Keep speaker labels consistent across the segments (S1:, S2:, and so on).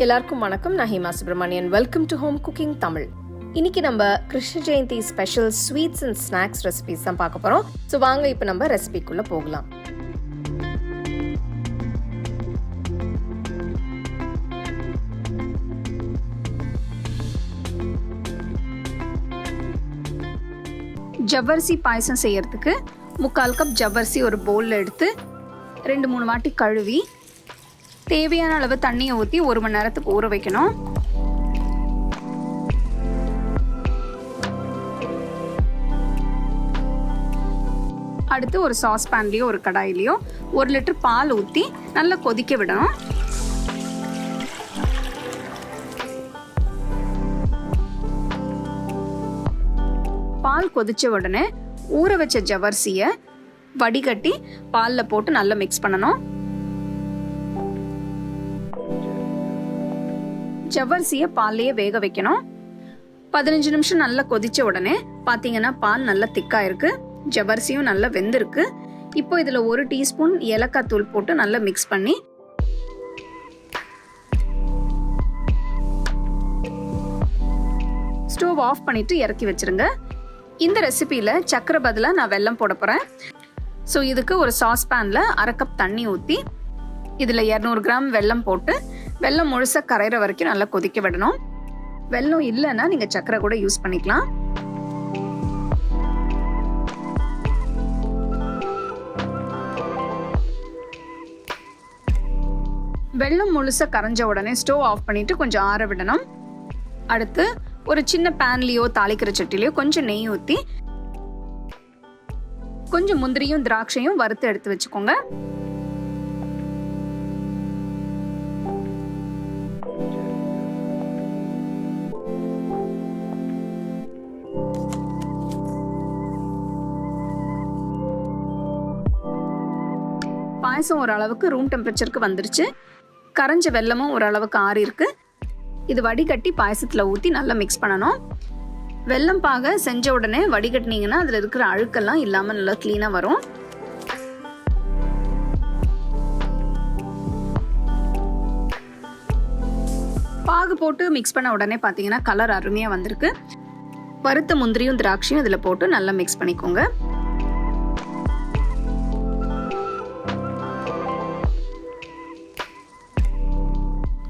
S1: எல்லாருக்கும் வணக்கம். நான் Hema Subramanian. Welcome to home cooking Tamil. இன்னைக்கு நம்ம Krishna Jayanthi special sweets and snacks recipes தான் பார்க்க போறோம். ஸோ வாங்க இப்போ நம்ம ரெசிபிக்குள்ள போகலாம். ஜவ்வரிசி பாயசம் செய்யறதுக்கு 3/4 கப் ஜவ்வரிசி ஒரு பவுலில் எடுத்து 2-3 வாட்டி கழுவி தேவையான அளவு தண்ணியை ஊற்றி 1 மணி நேரத்துக்கு ஊற வைக்கணும். அடுத்து ஒரு சாஸ் பேன்லேயோ ஒரு கடாயிலையோ 1 லிட்டர் பால் ஊற்றி நல்லா கொதிக்க விடணும். பால் கொதிச்ச உடனே ஊற வச்ச ஜவ்வரிசியை வடிகட்டி பாலில் போட்டு நல்லா மிக்ஸ் பண்ணணும். ஜவ்வரிசியை பால்லையே வேக வைக்கணும். 15 நிமிஷம் நல்லா கொதிச்ச உடனே பார்த்தீங்கன்னா பால் நல்லா திக்கா இருக்கு, ஜவ்வரிசியும் நல்லா வெந்திருக்கு. இப்போ இதில் 1 டீஸ்பூன் ஏலக்காய் தூள் போட்டு நல்லா மிக்ஸ் பண்ணி ஸ்டவ் ஆஃப் பண்ணிட்டு இறக்கி வச்சிருங்க. இந்த ரெசிபியில் சக்கரை பதிலாக நான் வெல்லம் போட போகிறேன். ஸோ இதுக்கு ஒரு சாஸ் பேனில் 1/2 கப் தண்ணி ஊற்றி இதில் 200 கிராம் வெல்லம் போட்டு வெல்லம் முழுசாக கரையிற வரைக்கும் நல்லா கொதிக்க விடணும். வெல்லம் இல்லைன்னா நீங்கள் சக்கரை கூட யூஸ் பண்ணிக்கலாம். வெல்லம் முழுசாக கரைஞ்ச உடனே ஸ்டவ் ஆஃப் பண்ணிட்டு கொஞ்சம் ஆற விடணும். அடுத்து ஒரு சின்ன பேன்லேயோ தாளிக்கிற சட்டிலையோ கொஞ்சம் நெய் ஊற்றி கொஞ்சம் முந்திரியும் திராட்சையும் வறுத்து எடுத்து வச்சுக்கோங்க. பாயசம் ஓரளவுக்கு ரூம் டெம்பரேச்சருக்கு வந்துருச்சு. கரைஞ்ச வெல்லமும் ஓரளவுக்கு ஆறி இருக்கு. இது வடிகட்டி பாயசத்தில் ஊற்றி நல்லா மிக்ஸ் பண்ணணும். வெல்லம் பாக செஞ்ச உடனே வடிகட்டினீங்கன்னா அதில் இருக்கிற அழுக்கெல்லாம் இல்லாமல் நல்லா க்ளீனாக வரும். பாகு போட்டு மிக்ஸ் பண்ண உடனே பார்த்தீங்கன்னா கலர் அருமையாக வந்திருக்கு. வறுத்த முந்திரியும் திராட்சையும் இதில் போட்டு நல்லா மிக்ஸ் பண்ணிக்கோங்க.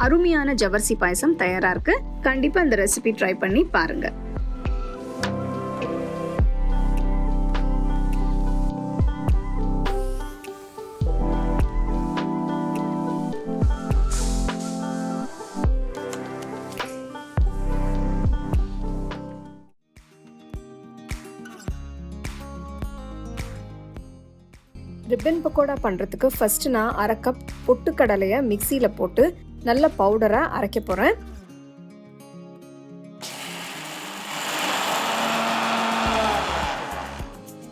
S1: அருமையான ஜவ்வரிசி பாயசம் தயாரா இருக்கு. கண்டிப்பா இந்த ரெசிபி ட்ரை பண்ணி பாருங்க. ரிப்பன் பக்கோடா பண்ணுறதுக்கு ஃபர்ஸ்ட் நான் 1/2 கப் பொட்டுக்கடலையை மிக்சியில் போட்டு நல்ல பவுடராக அரைக்க போகிறேன்.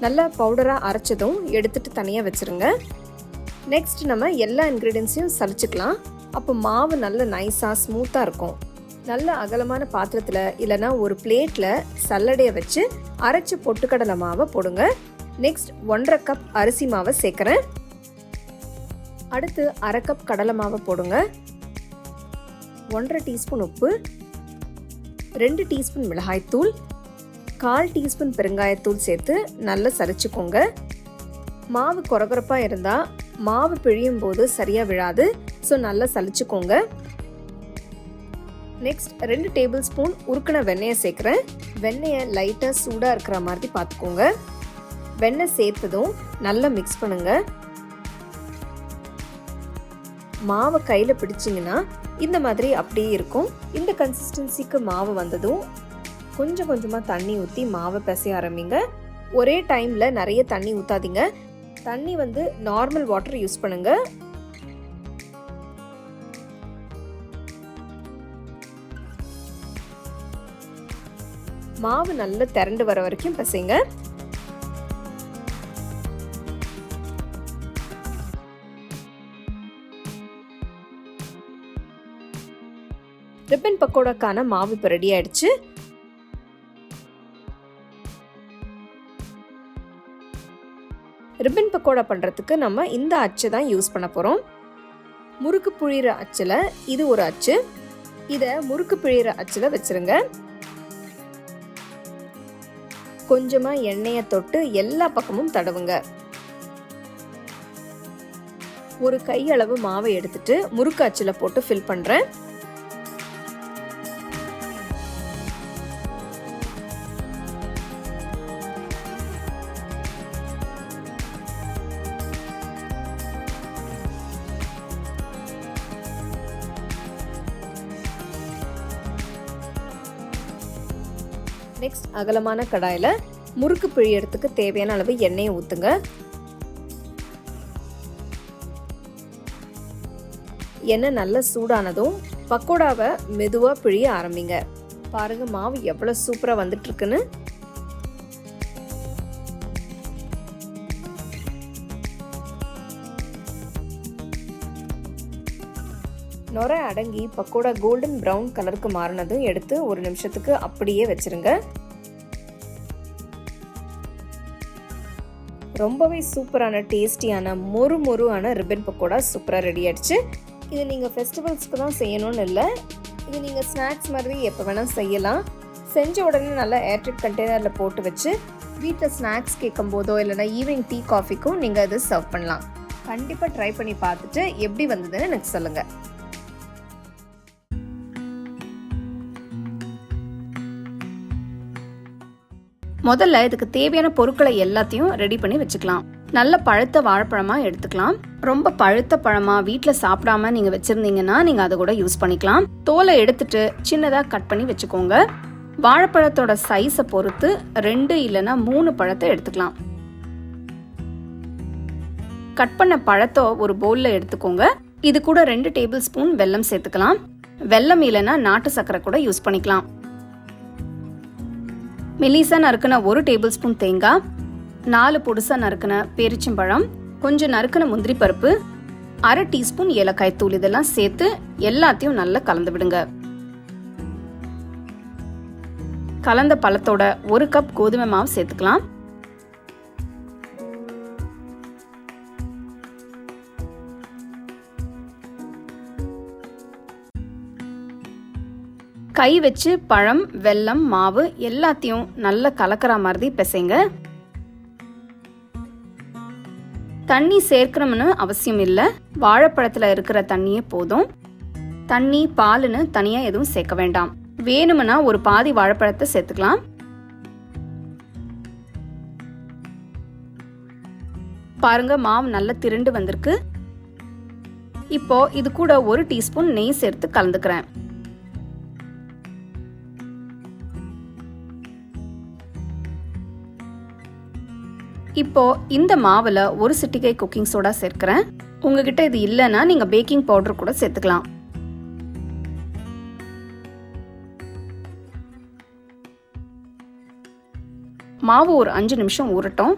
S1: நல்லா பவுடராக அரைச்சதும் எடுத்துட்டு தனியாக வச்சுருங்க. நெக்ஸ்ட் நம்ம எல்லா இன்க்ரீடியன்ஸையும் சலிச்சுக்கலாம். அப்போ மாவு நல்ல நைஸாக ஸ்மூத்தாக இருக்கும். நல்ல அகலமான பாத்திரத்தில் இல்லைனா ஒரு பிளேட்டில் சல்லடையை வச்சு அரைச்சி பொட்டுக்கடலை மாவை போடுங்க. நெக்ஸ்ட் 1/2 கப் அரிசி மாவை சேர்க்குறேன். அடுத்து 1/2 கப் கடலை மாவை போடுங்க. 1/2 டீஸ்பூன் உப்பு, 2 டீஸ்பூன் மிளகாய்த்தூள், 1/4 டீஸ்பூன் பெருங்காயத்தூள் சேர்த்து நல்லா சலிச்சுக்கோங்க. மாவு கொரகொரப்பாக இருந்தால் மாவு பிழியும் போது சரியாக விழாது. ஸோ நல்லா சலிச்சுக்கோங்க. நெக்ஸ்ட் 2 டேபிள் ஸ்பூன் உருக்கின வெண்ணெயை சேர்க்குறேன். வெண்ணெயை லைட்டாக சூடாக இருக்கிற மாதிரி பார்த்துக்கோங்க. வெண்ணெய் சேர்த்ததும் நல்லா மிக்ஸ் பண்ணுங்க. மாவை கையில் பிடிச்சிங்கன்னா இந்த மாதிரி அப்படியே இருக்கும். இந்த கன்சிஸ்டன்சிக்கு மாவு வந்ததும் கொஞ்சம் கொஞ்சமாக தண்ணி ஊற்றி மாவை பிசைய ஆரம்பிங்க. ஒரே டைமில் நிறைய தண்ணி ஊற்றாதீங்க. தண்ணி நார்மல் வாட்டர் யூஸ் பண்ணுங்க. மாவு நல்லா திரண்டு வர வரைக்கும் பிசைங்க. ரிப்பன் பக்கோடாக்கான மாவு இப்போ ரெடி ஆயிடுச்சு. ரிப்பன் பக்கோடா பண்ணுறதுக்கு நம்ம இந்த அச்சை தான் யூஸ் பண்ண போகிறோம். முறுக்கு புழிகிற அச்சில் இது ஒரு அச்சு, இதை முறுக்கு பிழிகிற அச்சில் வச்சிருங்க. கொஞ்சமா எண்ணெயை தொட்டு எல்லா பக்கமும் தடவுங்க. ஒரு கையளவு மாவை எடுத்துட்டு முறுக்கு அச்சில் போட்டு ஃபில் பண்றேன். நெக்ஸ்ட் அகலமான கடாயில முறுக்கு பிழியறதுக்கு தேவையான அளவு எண்ணெயை ஊத்துங்க. எண்ணெய் நல்லா சூடானதும் பக்கோடாவை மெதுவா பிழிய ஆரம்பிங்க. பாருங்க மாவு எவ்வளவு சூப்பரா வந்துட்டு இருக்குன்னு. நொரை அடங்கி பக்கோடா கோல்டன் பிரவுன் கலருக்கு மாறினதும் எடுத்து ஒரு நிமிஷத்துக்கு அப்படியே வச்சிருங்க. ரொம்பவே சூப்பரான டேஸ்டியான மொறு மொறுவான ரிப்பன் பக்கோடா சூப்பராக ரெடி ஆயிடுச்சு. இது நீங்கள் ஃபெஸ்டிவல்ஸ்க்கு தான் செய்யணும்னு இல்லை, இது நீங்கள் ஸ்நாக்ஸ் மாதிரி எப்போ வேணால் செய்யலாம். செஞ்ச உடனே நல்லா ஏர்டைட் கண்டெய்னரில் போட்டு வச்சு வீட்டில் ஸ்நாக்ஸ் கேட்கும் போதோ இல்லைனா ஈவினிங் டீ காஃபிக்கும் நீங்கள் அது சர்வ் பண்ணலாம். கண்டிப்பாக ட்ரை பண்ணி பார்த்துட்டு எப்படி வந்ததுன்னு எனக்கு சொல்லுங்கள். முதல்ல இதுக்கு தேவையான பொருட்களை எல்லாத்தையும் ரெடி பண்ணி வச்சுக்கலாம். நல்ல பழுத்த வாழைப்பழமா எடுத்துக்கலாம். ரொம்ப பழுத்த பழமா வீட்டில் சாப்பிடாம நீங்க வச்சிருந்தீங்கன்னா நீங்க அதை கூட யூஸ் பண்ணிக்கலாம். தோலை எடுத்துட்டு சின்னதா கட் பண்ணி வச்சுக்கோங்க. வாழைப்பழத்தோட சைஸை பொறுத்து 2 இல்லைன்னா 3 பழத்தை எடுத்துக்கலாம். கட் பண்ண பழத்தை ஒரு பவுல்ல எடுத்துக்கோங்க. இது கூட 2 டேபிள் ஸ்பூன் வெல்லம் சேர்த்துக்கலாம். வெல்லம் இல்லைன்னா நாட்டு சர்க்கரை கூட யூஸ் பண்ணிக்கலாம். மெலிசா நறுக்கின 1 டேபிள் ஸ்பூன் தேங்காய், 4 பொடுசா நறுக்கின பேரிச்சம்பழம், கொஞ்சம் நறுக்கின முந்திரி பருப்பு, 1/2 டீஸ்பூன் ஏலக்காய் தூள் இதெல்லாம் சேர்த்து எல்லாத்தையும் நல்லா கலந்து விடுங்க. கலந்த பழத்தோட 1 கப் கோதுமை மாவு சேர்த்துக்கலாம். கை வச்சு பழம், வெல்லம், மாவு எல்லாத்தையும் நல்லா கலக்கிற மாதிரி பிசைங்க. தண்ணி சேர்க்கணும்னு அவசியம் இல்லை, வாழைப்பழத்துல இருக்கிற தண்ணியே போதும். தண்ணி பாலுன்னு தனியா எதுவும் சேர்க்க வேண்டாம். வேணும்னா ஒரு பாதி வாழைப்பழத்தை சேர்த்துக்கலாம். பாருங்க மாவு நல்லா திரண்டு வந்திருக்கு. இப்போ இது கூட 1 டீஸ்பூன் நெய் சேர்த்து கலந்துக்கிறேன். இப்போ இந்த மாவுல 1 சிட்டிகை குக்கிங் சோடா சேர்க்கிறேன். உங்ககிட்ட இது இல்லைன்னா நீங்க பேக்கிங் பவுடர் கூட சேர்த்துக்கலாம். மாவு ஒரு 5 நிமிஷம் ஊறட்டும்.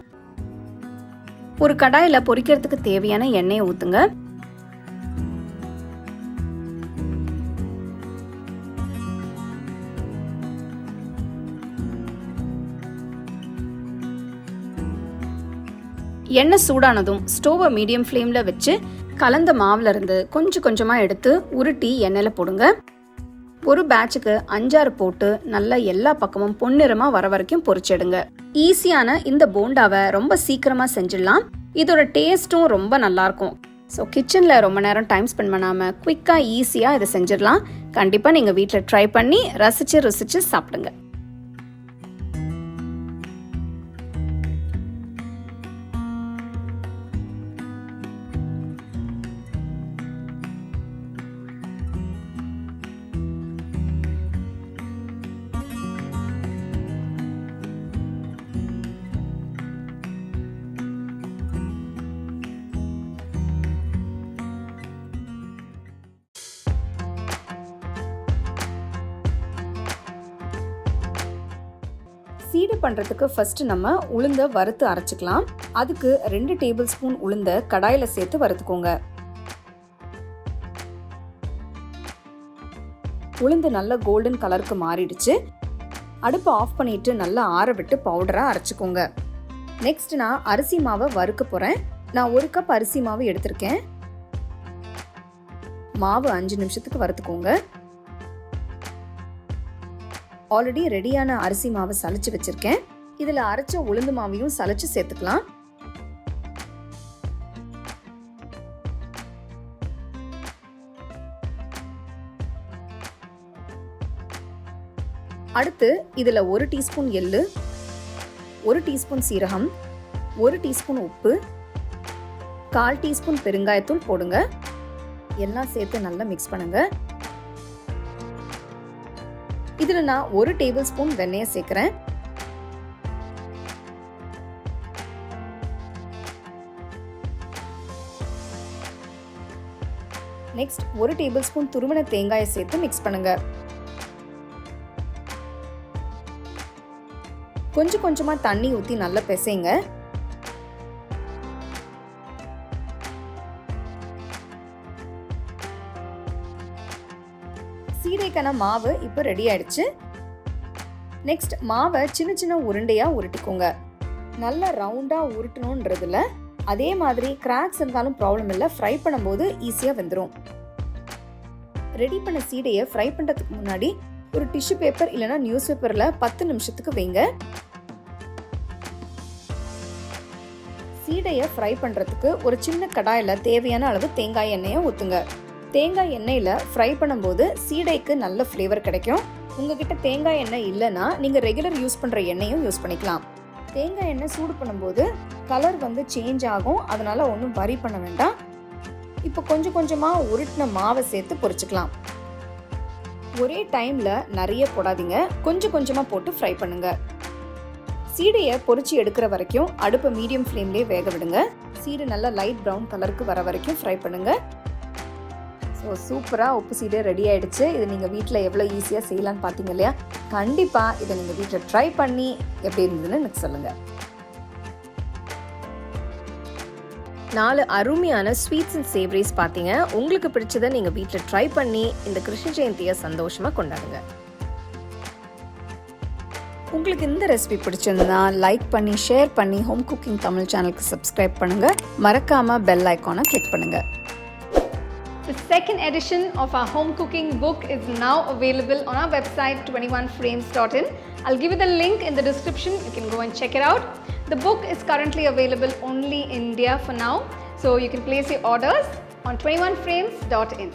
S1: ஒரு கடாயில பொரிக்கிறதுக்கு தேவையான எண்ணெயை ஊத்துங்க. எண்ணெய் சூடானதும் ஸ்டோவை மீடியம் ஃப்ளேம்ல வச்சு கலந்த மாவுல இருந்து கொஞ்சம் கொஞ்சமா எடுத்து உருட்டி எண்ணெயில போடுங்க. ஒரு பேட்சுக்கு 5-6 போட்டு நல்லா எல்லா பக்கமும் பொன்னிறமா வர வரைக்கும் பொரிச்செடுங்க. ஈஸியான இந்த போண்டாவை ரொம்ப சீக்கிரமா செஞ்சிடலாம். இதோட டேஸ்டும் ரொம்ப நல்லா இருக்கும். ஸோ கிச்சன்ல ரொம்ப நேரம் டைம் ஸ்பெண்ட் பண்ணாம குவிக்கா ஈஸியா இதை செஞ்சிடலாம். கண்டிப்பா நீங்க வீட்டில் ட்ரை பண்ணி ரசிச்சு ருசிச்சு சாப்பிடுங்க. சீடை பண்றதுக்கு ஃபர்ஸ்ட் நம்ம உளுந்த வறுத்து அரைச்சுக்கலாம். அதுக்கு 2 டேபிள் ஸ்பூன் உளுந்த கடாயில சேர்த்து வறுத்துக்கோங்க. உளுந்து நல்ல கோல்டன் கலருக்கு மாறிடுச்சு. அடுப்பை ஆஃப் பண்ணிட்டு நல்லா ஆற விட்டு பவுடரா அரைச்சுக்கோங்க. நெக்ஸ்ட் நான் அரிசி மாவை வறுக்க போறேன். நான் 1 கப் அரிசி மாவு எடுத்திருக்கேன். மாவு 5 நிமிஷத்துக்கு வறுத்துக்கோங்க. ஆல்ரெடி ரெடியான அரிசி மாவு சலிச்சு வச்சிருக்கேன். இதில் அரைச்ச உளுந்து மாவையும் சலிச்சு சேர்த்துக்கலாம். அடுத்து இதில் 1 டீஸ்பூன் எள்ளு, 1 டீஸ்பூன் சீரகம், 1 டீஸ்பூன் உப்பு, 1/4 டீஸ்பூன் பெருங்காயத்தூள் போடுங்க. எல்லாம் சேர்த்து நல்லா மிக்ஸ் பண்ணுங்க. இதில் நான் 1 டேபிள் ஸ்பூன் வெண்ணெயை சேர்க்கிறேன். நெக்ஸ்ட் 1 டேபிள் ஸ்பூன் துருவின தேங்காயை சேர்த்து மிக்ஸ் பண்ணுங்க. கொஞ்சம் கொஞ்சமா தண்ணி ஊற்றி நல்லா பிசைங்க. சீடைக்கான மாவு இப்போ ரெடி ஆயிடுச்சு. நெக்ஸ்ட் மாவை சின்ன சின்ன உருண்டையா உருட்டிக்கோங்க. நல்லா ரவுண்டா உருட்டணுன்றதுல அதே மாதிரி கிராக்ஸ் இருந்தாலும் ப்ராப்ளம் இல்லை, ஃப்ரை பண்ணும்போது ஈஸியாக வெந்துடும். ரெடி பண்ண சீடையை ஃப்ரை பண்ணுறதுக்கு முன்னாடி ஒரு டிஷ்யூ பேப்பர் இல்லைனா நியூஸ் பேப்பரில் 10 நிமிஷத்துக்கு வைங்க. சீடையை ஃப்ரை பண்ணுறதுக்கு ஒரு சின்ன கடாயில் தேவையான அளவு தேங்காய் எண்ணெயை ஊற்றுங்க. தேங்காய் எண்ணெயில் ஃப்ரை பண்ணும்போது சீடைக்கு நல்ல ஃப்ளேவர் கிடைக்கும். உங்ககிட்ட தேங்காய் எண்ணெய் இல்லைன்னா நீங்கள் ரெகுலர் யூஸ் பண்ணுற எண்ணெயும் யூஸ் பண்ணிக்கலாம். தேங்காய் எண்ணெய் சூடு பண்ணும்போது கலர் சேஞ்ச் ஆகும், அதனால ஒன்றும் வரி பண்ண வேண்டாம். இப்போ கொஞ்சம் கொஞ்சமாக உருட்டின மாவை சேர்த்து பொரிச்சுக்கலாம். ஒரே டைமில் நிறைய போடாதீங்க, கொஞ்சம் கொஞ்சமாக போட்டு ஃப்ரை பண்ணுங்க. சீடையை பொரிச்சு எடுக்கிற வரைக்கும் அடுப்பை மீடியம் ஃப்ளேம்லேயே வேக விடுங்க. சீடை நல்லா லைட் ப்ரௌன் கலருக்கு வர வரைக்கும் ஃப்ரை பண்ணுங்க. ஸோ சூப்பராக உப்பு சீடை ரெடி ஆகிடுச்சு. இது நீங்கள் வீட்டில் எவ்வளோ ஈஸியாக செய்யலான்னு பார்த்தீங்க இல்லையா? கண்டிப்பாக இதை நீங்கள் வீட்டில் ட்ரை பண்ணி எப்படி இருந்ததுன்னு எனக்கு சொல்லுங்கள். 4 அருமையான ஸ்வீட்ஸ் அண்ட் சேவரிஸ் பார்த்தீங்க. உங்களுக்கு பிடிச்சதை நீங்கள் வீட்டில் ட்ரை பண்ணி இந்த கிருஷ்ண ஜெயந்தியை சந்தோஷமாக கொண்டாடுங்க. உங்களுக்கு இந்த ரெசிபி பிடிச்சிருந்தா லைக் பண்ணி ஷேர் பண்ணி ஹோம் குக்கிங் தமிழ் சேனலுக்கு சப்ஸ்கிரைப் பண்ணுங்கள். மறக்காமல் பெல் ஐக்கானை கிளிக் பண்ணுங்கள்.
S2: The second edition of our home cooking book is now available on our website 21frames.in. I'll give you the link in the description. You can go and check it out. The book is currently available only in India for now, so you can place your orders on 21frames.in.